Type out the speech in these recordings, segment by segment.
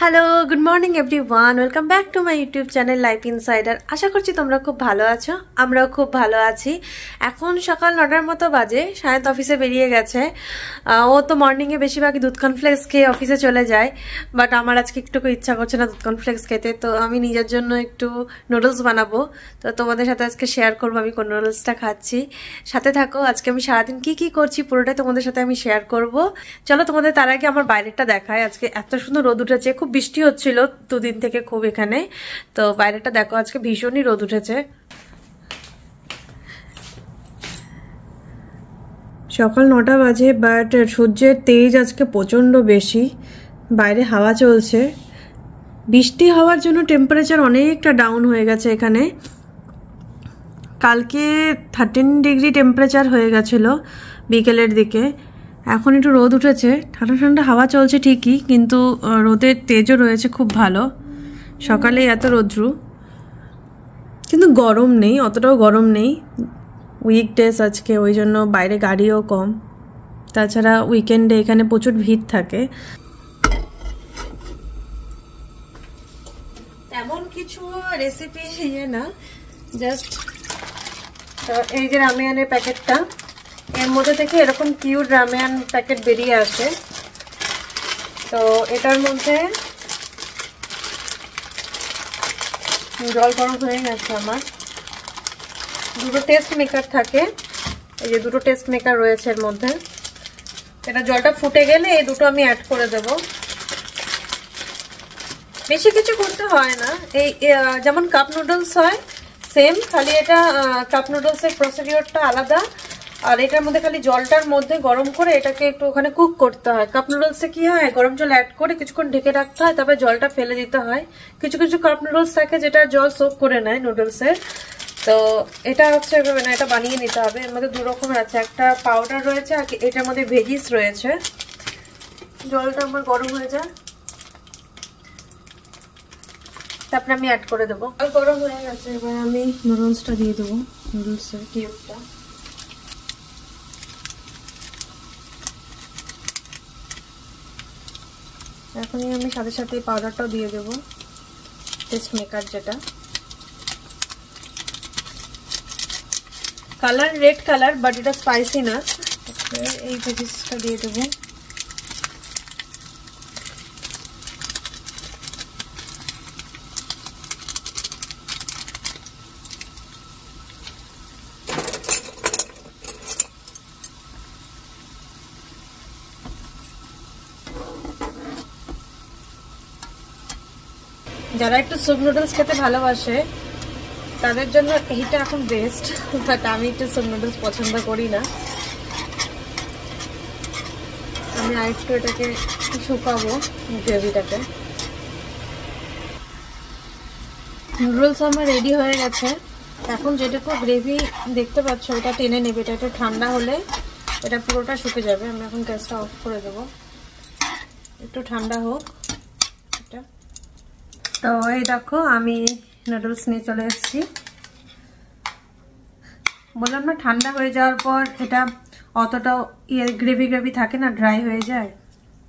Hello, good morning everyone, welcome back to my YouTube channel life insider. আশা করছি তোমরা খুব ভালো আছো, আমরাও খুব ভালো আছি। এখন সকাল 9টার মতো বাজে, সায়ন্ত অফিসে বেরিয়ে গেছে। ও তো মর্নিংয়ে বেশিরভাগই দুধ কর্নফ্লেক্স খেয়ে অফিসে চলে যায়, বাট আমার আজকে একটু ইচ্ছা করছে না দুধ কর্নফ্লেক্স খেতে, তো আমি নিজের জন্য একটু নুডলস বানাবো। তো তোমাদের সাথে আজকে শেয়ার করবো আমি কোন নুডলসটা খাচ্ছি। সাথে থাকো, আজকে আমি সারাদিন কি করছি পুরোটাই তোমাদের সাথে আমি শেয়ার করব। চলো তোমাদের তার আগে আমার বাইরেটা দেখায়। আজকে এত সুন্দর রোদ উঠেছে, খুব বৃষ্টি হচ্ছিল দুদিন থেকে খুব এখানে। তো বাইরেটা দেখো, আজকে ভীষণই রোদ উঠেছে। সকাল 9টা বাজে, বাট সূর্যের তেজ আজকে প্রচণ্ড বেশি। বাইরে হাওয়া চলছে, বৃষ্টি হওয়ার জন্য টেম্পারেচার অনেকটা ডাউন হয়ে গেছে এখানে। কালকে 13 ডিগ্রি টেম্পারেচার হয়ে গেছিলো বিকেলের দিকে। এখন একটু রোদ উঠেছে, ঠান্ডা ঠান্ডা হাওয়া চলছে ঠিকই, কিন্তু রোদের তেজও রয়েছে খুব ভালো। সকালে এত রোদ্রু, কিন্তু গরম নেই, অতটাও গরম নেই। উইকডেজ আজকে, ওই জন্য বাইরে গাড়িও কম। তাছাড়া উইকেন্ডে এখানে প্রচুর ভিড় থাকে। তেমন কিছু রেসিপি না, জাস্ট এই যে রামেয়ানের প্যাকেটটা, এর মধ্যে থেকে এরকম কিউট রামেয়ান প্যাকেট বেরিয়ে আসে। তো এটার মধ্যে জল গরম হয়ে গেছে আমার। দুটো টেস্ট মেকার থাকে, এই যে দুটো টেস্ট মেকার রয়েছে এর মধ্যে। এটা জলটা ফুটে গেলে এই দুটো আমি অ্যাড করে দেব। বেশি কিছু করতে হয় না, এই যেমন কাপ নুডলস হয় সেম, খালি এটা কাপ নুডলসের প্রসিডিওরটা আলাদা। আর এটার মধ্যে খালি জলটার মধ্যে গরম করে এটাকে একটু ওখানে কুক করতে হয়। কাপ নুডলসে কি হয়, গরম জল অ্যাড করে কিছুক্ষণ ঢেকে রাখতে হয়, তারপরে জলটা ফেলে দিতে হয়। কিছু কিছু কাপ নুডলস থাকে যেটা জল সোক করে নেয় নুডলসের। তো এটা হচ্ছে না, এটা বানিয়ে নিতে হবে। এর মধ্যে দু রকমের আছে, একটা পাউডার রয়েছে আর এটার মধ্যে ভেজিস রয়েছে। জলটা আমার গরম হয়ে যায়, তারপরে আমি অ্যাড করে দেবো। গরম হয়ে গেছে, এবার আমি নুডলসটা দিয়ে দেবো, নুডলসের কিউবটা। এখনই আমি সাথে সাথে পাউডারটাও দিয়ে দেবো, টেস্ট মেকার যেটা। কালার রেড কালার, বাট এটা স্পাইসি না। এই ভেজিসটা দিয়ে দেবো। যারা একটু স্যুপ নুডলস খেতে ভালোবাসে তাদের জন্য এইটা এখন বেস্ট, বাট আমি একটু স্যুপ নুডলস পছন্দ করি না। আমি আরেকটু এটাকে শুকাবো গ্রেভিটাকে। নুডলস আমার রেডি হয়ে গেছে। এখন যেটুকু গ্রেভি দেখতে পাচ্ছ এটা টেনে নেবে, এটা একটু ঠান্ডা হলে এটা পুরোটা শুকে যাবে। আমি এখন গ্যাসটা অফ করে দেবো, একটু ঠান্ডা হোক এটা। তো এই দেখো, আমি নুডলস নিয়ে চলে এসেছি। বললাম না, ঠান্ডা হয়ে যাওয়ার পর এটা অতটাও গ্রেভি গ্রেভি থাকে না, ড্রাই হয়ে যায়।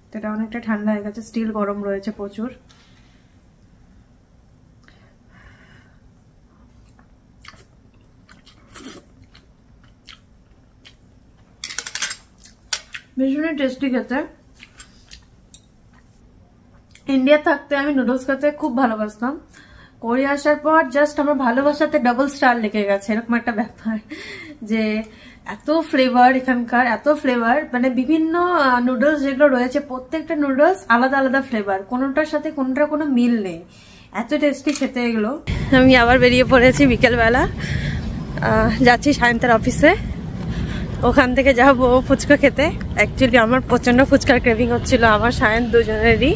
তো এটা অনেকটা ঠান্ডা হয়ে গেছে, স্টিল গরম রয়েছে প্রচুর। ভীষণই টেস্টি খেতে। ইন্ডিয়া থাকতে আমি নুডলস খেতে খুব ভালোবাসতাম, কোরিয়া আসার পর জাস্ট আমার ভালোবাসাতে ডাবল স্টার লেগে গেছে। এরকম একটা ব্যাপার যে এত ফ্লেভার এখানকার, এত ফ্লেভার, মানে বিভিন্ন নুডলস যেগুলো রয়েছে প্রত্যেকটা নুডলস আলাদা আলাদা ফ্লেভার, কোনোটার সাথে কোনোটার কোনো মিল নেই, এত টেস্টি খেতে এগুলো। আমি আবার বেরিয়ে পড়েছি বিকেলবেলা, যাচ্ছি সায়ন্তের অফিসে। ওখান থেকে যাবো ফুচকা খেতে। অ্যাকচুয়ালি আমার প্রচন্ড ফুচকার ক্রেভিং হচ্ছিল, আমার সায়ন্ত দুজনেরই।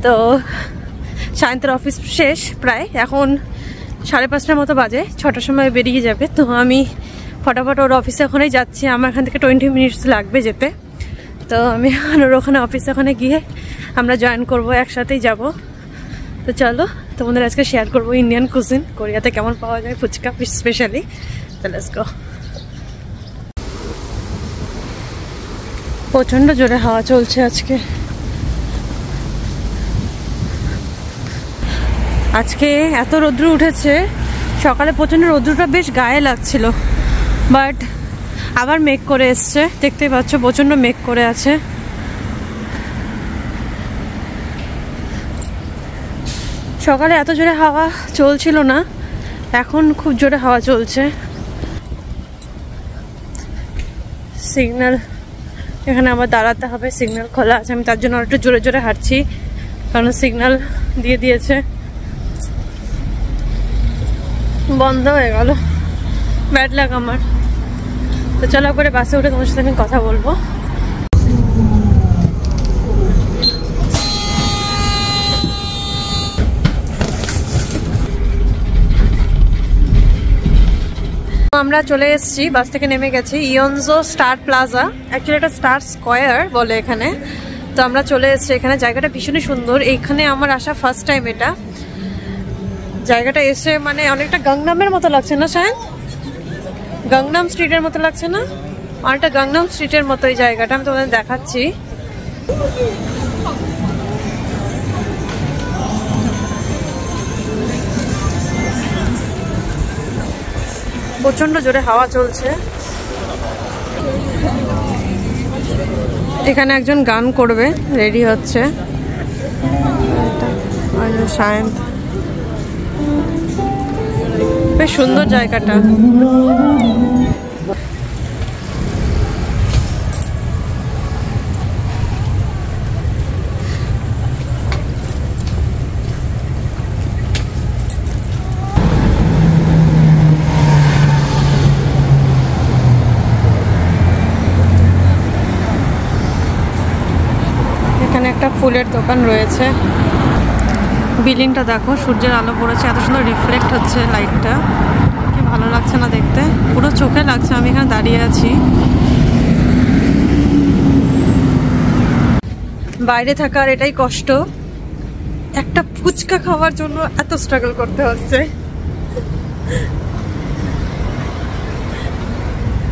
তো সায়ন্তের অফিস শেষ প্রায়, এখন 5:30টার মতো বাজে, 6টার সময় বেরিয়ে যাবে। তো আমি ফটাফট ওর অফিসে ওখানেই যাচ্ছি, আমার এখান থেকে 20 মিনিটস লাগবে যেতে। তো আমি ওর ওখানে অফিসে ওখানে গিয়ে আমরা জয়েন করব, একসাথেই যাব। তো চলো তোমাদের আজকে শেয়ার করবো ইন্ডিয়ান কুজিন, কোরিয়াতে কেমন পাওয়া যায় ফুচকা স্পেশালি। তো লেটস গো। প্রচন্ড জোরে হাওয়া চলছে আজকে। আজকে এত রৌদ্র উঠেছে, সকালে প্রচন্ড রৌদ্রটা বেশ গায়ে লাগছিল, বাট আবার মেঘ করে এসছে, দেখতেই পাচ্ছ প্রচন্ড মেঘ করে আছে। সকালে এত জোরে হাওয়া চলছিল না, এখন খুব জোরে হাওয়া চলছে। সিগন্যাল এখানে আমার দাঁড়াতে হবে, সিগন্যাল খোলা আছে, আমি তার জন্য একটু জোরে জোরে হাঁটছি, কারণ সিগন্যাল দিয়ে দিয়েছে। বন্ধ হয়ে গেল, ব্যাড লাগ আমার। তো চলো একবারে বাসে উঠে তোমার সাথে আমি কথা বলবো। আমরা চলে এসেছি, বাস থেকে নেমে গেছি ইয়নজো স্টার প্লাজা, অ্যাকচুয়ালি এটা স্টার স্কোয়ার বলে এখানে। তো আমরা চলে এসেছি এখানে, জায়গাটা ভীষণই সুন্দর। এইখানে আমার আসা ফার্স্ট টাইম। এটা জায়গাটা এসে মানে অনেকটা গাংনামের মতো লাগছে না শায়দ? গাংনাম স্ট্রিটের মতো লাগছে না? অনেকটা গাংনাম স্ট্রিটের মতো এই জায়গাটা, আমি তোমাদের দেখাচ্ছি। প্রচন্ড জোরে হাওয়া চলছে। এখানে একজন গান করবে, রেডি হচ্ছে। শায়দ বেশ সুন্দর জায়গাটা। এখানে একটা ফুলের দোকান রয়েছে। বিল্ডিংটা দেখো, সূর্যের আলো পড়েছে, এত সুন্দর রিফ্লেক্ট হচ্ছে লাইটটা, কি ভালো লাগছে না দেখতে, পুরো চোখে লাগছে। আমি এখানে দাঁড়িয়ে আছি, বাইরে থাকার এটাই কষ্ট, একটা ফুচকা খাওয়ার জন্য এত স্ট্রাগল করতে হচ্ছে।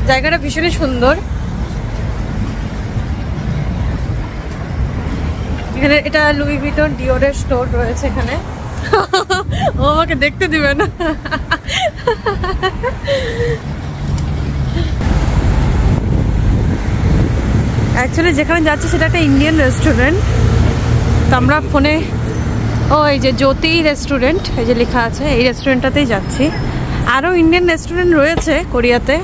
জায়গাটা ভীষণই সুন্দর। এখানে এটা লুই ভিটন ডিওরের স্টোর রয়েছে এখানে। ও আমাকে দেখতে দিবে না। অ্যাকচুয়ালি যেখানে যাচ্ছি সেটা একটা ইন্ডিয়ান রেস্টুরেন্ট। তো আমরা ফোনে এই যে জ্যোতি রেস্টুরেন্ট এই যে লেখা আছে, এই রেস্টুরেন্টটাতেই যাচ্ছি। আরও ইন্ডিয়ান রেস্টুরেন্ট রয়েছে কোরিয়াতে,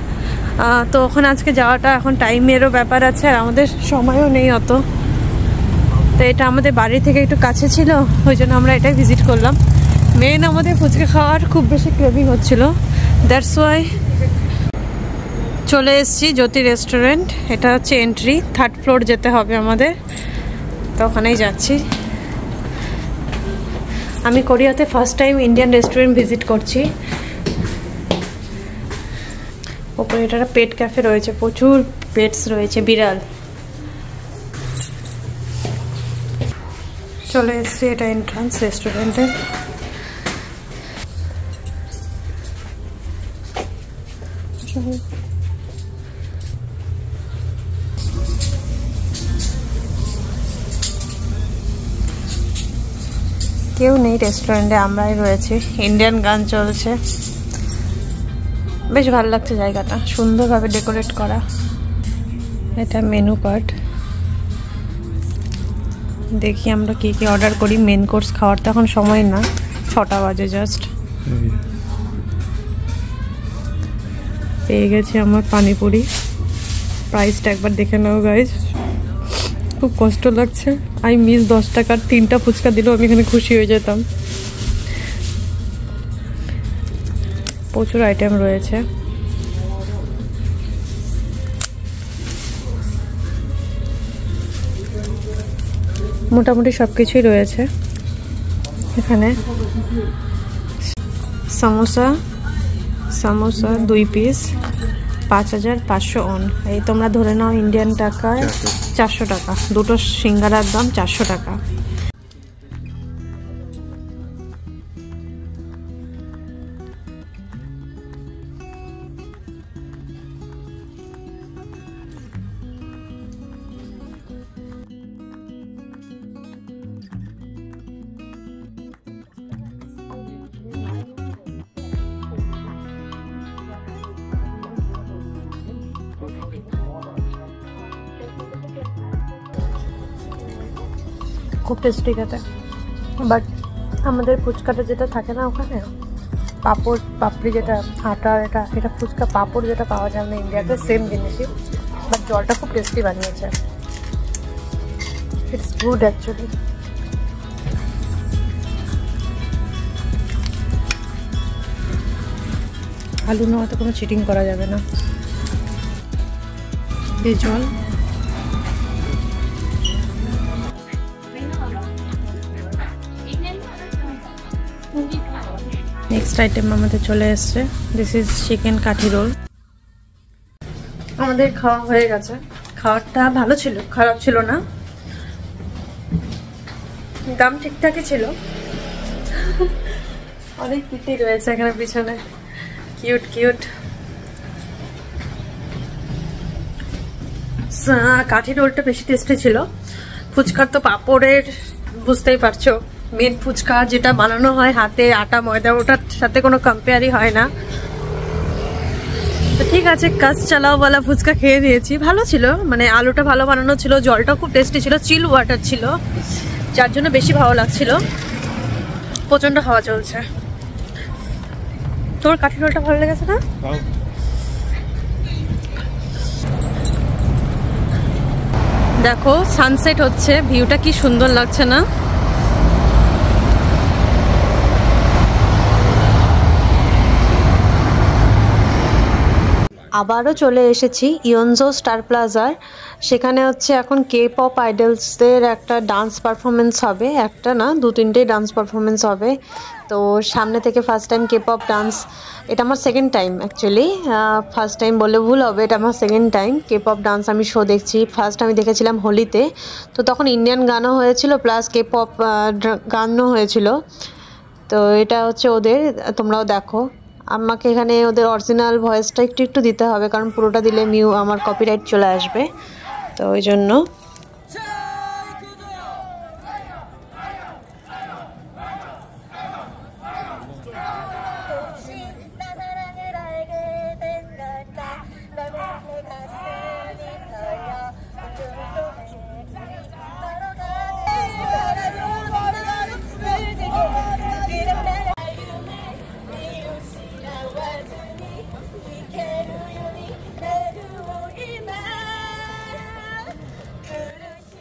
তো ওখানে আজকে যাওয়াটা এখন টাইমেরও ব্যাপার আছে, আর আমাদের সময়ও নেই অত। তো এটা আমাদের বাড়ি থেকে একটু কাছে ছিল, ওই জন্য আমরা এটাই ভিজিট করলাম। মেন আমাদের ফুচকা খাওয়ার খুব বেশি ক্রেভিং হচ্ছিল, দ্যাটস ওয়াই চলে এসেছি জ্যোতি রেস্টুরেন্ট। এটা হচ্ছে এন্ট্রি, 3rd ফ্লোর যেতে হবে আমাদের, তো ওখানেই যাচ্ছি। আমি কোরিয়াতে first time Indian restaurant visit করছি। ওপরে এটা একটা পেট ক্যাফে রয়েছে, প্রচুর পেটস রয়েছে, বিড়াল। চলে এসেছি, এটা এন্ট্রান্স রেস্টুরেন্টের। কেউ নেই রেস্টুরেন্টে, আমরাই রয়েছি। ইন্ডিয়ান গান চলছে, বেশ ভালো লাগছে জায়গাটা, সুন্দরভাবে ডেকোরেট করা। এটা মেনু কার্ড, দেখি আমরা কি কি অর্ডার করি। মেন কোর্স খাওয়ার তো এখন সময় না, 6টা বাজে জাস্ট। পেয়ে গেছি আমার পানিপুরি, প্রাইসটা একবার দেখে নাও গাইস। খুব কষ্ট লাগছে, আমি মিস 10 টাকার 3টা ফুচকা দিলেও আমি এখানে খুশি হয়ে যেতাম। প্রচুর আইটেম রয়েছে। মোটামুটি সব কিছুই রয়েছে এখানে। সমোসা 2 পিস 5500 ওন, এই তোমরা ধরে নাও ইন্ডিয়ান টাকায় 400 টাকা। দুটো সিঙ্গারার দাম 400 টাকা। খুব টেস্টি খেতে। বাট আমাদের ফুচকাটা যেটা থাকে না ওখানে, পাঁপড় পাপড়ি যেটা আটার, এটা ফুচকা পাঁপড় যেটা পাওয়া যায় না ইন্ডিয়াতে, সেম জিনিসই, বাট জলটা খুব টেস্টি বানিয়েছে। It's good actually. আলু নেওয়াতে কোনো চিটিং করা যাবে না। এই জল নেক্সট আইটেম আমাদের চলে এসছে। দিস ইজ চিকেন কাঠি রোল। আমাদের খাওয়া হয়ে গেছে। খাওয়াটা ভালো ছিল, খারাপ ছিল না, দাম ঠিকঠাকই ছিল। অনেক কিটি রয়েছে এখানে পিছনে, কিউট কিউট। কাঠি রোলটা বেশি টেস্টি ছিল। ফুচকার তো পাঁপড়ের বুঝতেই পারছো, মেন ফুচকা যেটা বানানো হয় হাতে আটা ময়দা, ওটার সাথে কোনো কম্পেয়ারই হয় না। তো ঠিক আছে, কাজ চালাওওয়ালা ফুচকা খেয়ে নিয়েছি, ভালো ছিল, মানে আলুটা ভালো বানানো ছিল, জলটা খুব টেস্টি ছিল, চিল ওয়াটার ছিল, যার জন্য বেশি ভালো লাগছিল। প্রচন্ড হাওয়া চলছে। তোর কাঠি রোলটা ভালো লেগেছে না? দেখো সানসেট হচ্ছে, ভিউটা কি সুন্দর লাগছে না? আবারও চলে এসেছি ইয়নজো স্টার প্লাজার। সেখানে হচ্ছে এখন কে পপ আইডলসদের একটা ডান্স পারফরমেন্স হবে, একটা না 2-3টে ডান্স পারফরমেন্স হবে। তো সামনে থেকে first time K pop dance, এটা আমার second time actually, first time বললে ভুল হবে, এটা আমার second time K pop dance আমি শো দেখছি। ফার্স্ট আমি দেখেছিলাম হোলিতে, তো তখন ইন্ডিয়ান গানও হয়েছিল প্লাস কে পপ গানও হয়েছিল। তো এটা হচ্ছে ওদের, তোমরাও দেখো। আমাকে এখানে ওদের অরিজিনাল ভয়েসটা একটু দিতে হবে, কারণ পুরোটা দিলে আমার কপিরাইট চলে আসবে, তো ওই জন্য।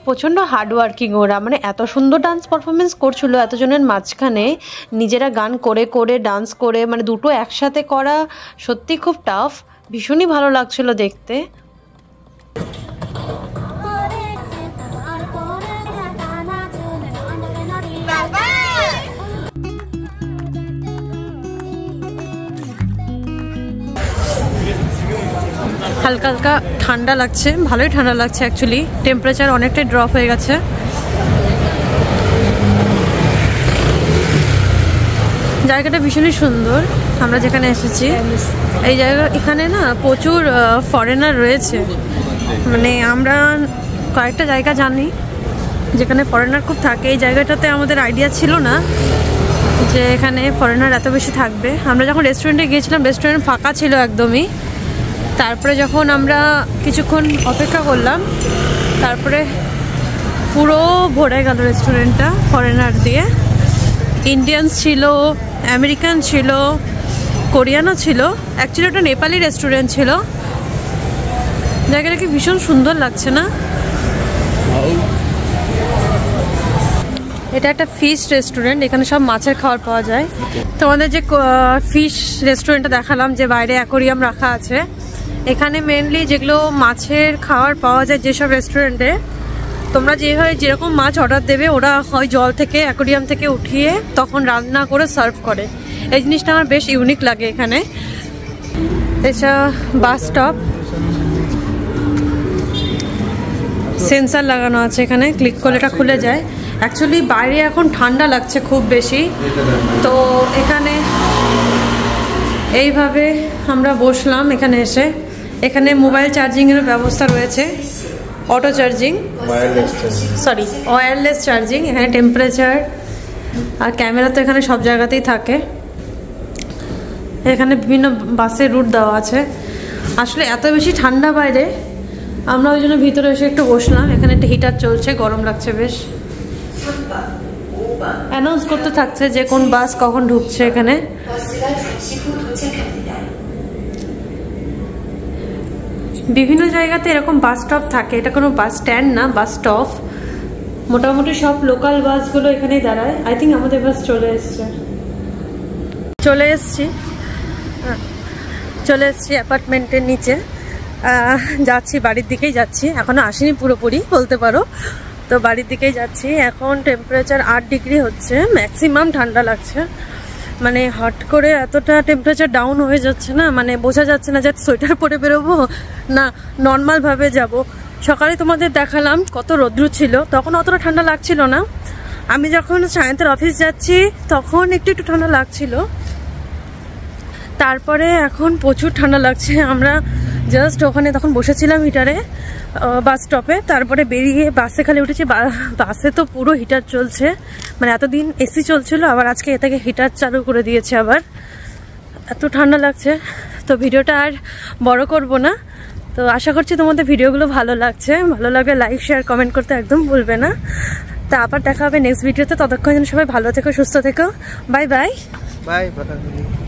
প্রচণ্ড হার্ডওয়ার্কিং ওরা, মানে এত সুন্দর ডান্স পারফরমেন্স করছিল এতজনের মাঝখানে, নিজেরা গান করে করে ডান্স করে, মানে দুটো একসাথে করা সত্যি খুব টাফ, ভীষণই ভালো লাগছিল দেখতে। হালকা হালকা ঠান্ডা লাগছে, ভালোই ঠান্ডা লাগছে অ্যাকচুয়ালি, টেম্পারেচার অনেকটাই ড্রপ হয়ে গেছে। জায়গাটা ভীষণই সুন্দর, আমরা যেখানে এসেছি এই জায়গা, এখানে না প্রচুর ফরেনার রয়েছে, মানে আমরা কয়েকটা জায়গা জানি যেখানে ফরেনার খুব থাকে। এই জায়গাটাতে আমাদের আইডিয়া ছিল না যে এখানে ফরেনার এত বেশি থাকবে। আমরা যখন রেস্টুরেন্টে গিয়েছিলাম রেস্টুরেন্ট ফাঁকা ছিল একদমই, তারপরে যখন আমরা কিছুক্ষণ অপেক্ষা করলাম তারপরে পুরো ভরে গেল রেস্টুরেন্টটা ফরেনার দিয়ে। ইন্ডিয়ানস ছিল, আমেরিকান ছিল, কোরিয়ানও ছিল, অ্যাকচুয়ালি ওটা নেপালি রেস্টুরেন্ট ছিল। জায়গাটা কি ভীষণ সুন্দর লাগছে না? এটা একটা ফিশ রেস্টুরেন্ট, এখানে সব মাছের খাবার পাওয়া যায়। তোমাদের যে ফিশ রেস্টুরেন্টটা দেখালাম, যে বাইরে অ্যাকোরিয়াম রাখা আছে, এখানে মেনলি যেগুলো মাছের খাবার পাওয়া যায় যেসব রেস্টুরেন্টে, তোমরা যেভাবে যেরকম মাছ অর্ডার দেবে ওরা হয় জল থেকে অ্যাকোরিয়াম থেকে উঠিয়ে তখন রান্না করে সার্ভ করে। এই জিনিসটা আমার বেশ ইউনিক লাগে এখানে। এটা বাস স্টপ, সেন্সার লাগানো আছে এখানে, ক্লিক করলে এটা খুলে যায়। অ্যাকচুয়ালি বাইরে এখন ঠান্ডা লাগছে খুব বেশি, তো এখানে এইভাবে আমরা বসলাম এখানে এসে। এখানে মোবাইল চার্জিংয়ের ব্যবস্থা রয়েছে, auto charging, sorry wireless charging. এখানে টেম্পারেচার আর ক্যামেরা তো এখানে সব জায়গাতেই থাকে। এখানে বিভিন্ন বাসের রুট দেওয়া আছে। আসলে এত বেশি ঠান্ডা বাইরে, আমরা ওই জন্য ভিতরে এসে একটু বসলাম। এখানে একটা হিটার চলছে, গরম লাগছে বেশ। অ্যানাউন্স করতে থাকছে যে কোন বাস কখন ঢুকছে এখানে। বিভিন্ন জায়গাতে এরকম বাস স্টপ থাকে, এটা কোনো বাস স্ট্যান্ড না, বাস স্টপ। মোটামুটি সব লোকাল বাসগুলো এখানেই দাঁড়ায়। আই থিঙ্ক আমাদের বাস চলে এসছে, চলে এসছি অ্যাপার্টমেন্টের নিচে। যাচ্ছি, বাড়ির দিকেই যাচ্ছি, এখনো আসিনি পুরোপুরি বলতে পারো, তো বাড়ির দিকেই যাচ্ছি। এখন টেম্পারেচার 8 ডিগ্রি হচ্ছে, ম্যাক্সিমাম ঠান্ডা লাগছে, মানে হট করে এতটা টেম্পারেচার ডাউন হয়ে যাচ্ছে না, মানে বোঝা যাচ্ছে না যে সোয়েটার পরে বেরোবো না নর্মালভাবে যাব। সকালে তোমাদের দেখালাম কত রৌদ্র ছিল, তখন অতটা ঠান্ডা লাগছিল না। আমি যখন সায়েন্সের অফিস যাচ্ছি তখন একটু ঠান্ডা লাগছিল, তারপরে এখন প্রচুর ঠান্ডা লাগছে। আমরা জাস্ট ওখানে তখন বসেছিলাম হিটারে বাস স্টপে, তারপরে বেরিয়ে বাসে খালি উঠেছি। বাসে তো পুরো হিটার চলছে, মানে এতদিন এসি চলছিল, আবার আজকে এ থেকে হিটার চালু করে দিয়েছে আবার, এত ঠান্ডা লাগছে। তো ভিডিওটা আর বড় করব না, তো আশা করছি তোমাদের ভিডিওগুলো ভালো লাগছে। ভালো লাগলে লাইক শেয়ার কমেন্ট করতে একদম ভুলবে না। তা আবার দেখা হবে নেক্সট ভিডিওতে, ততক্ষণ যেন সবাই ভালো থেকো, সুস্থ থেকো। Bye bye. Bye bye.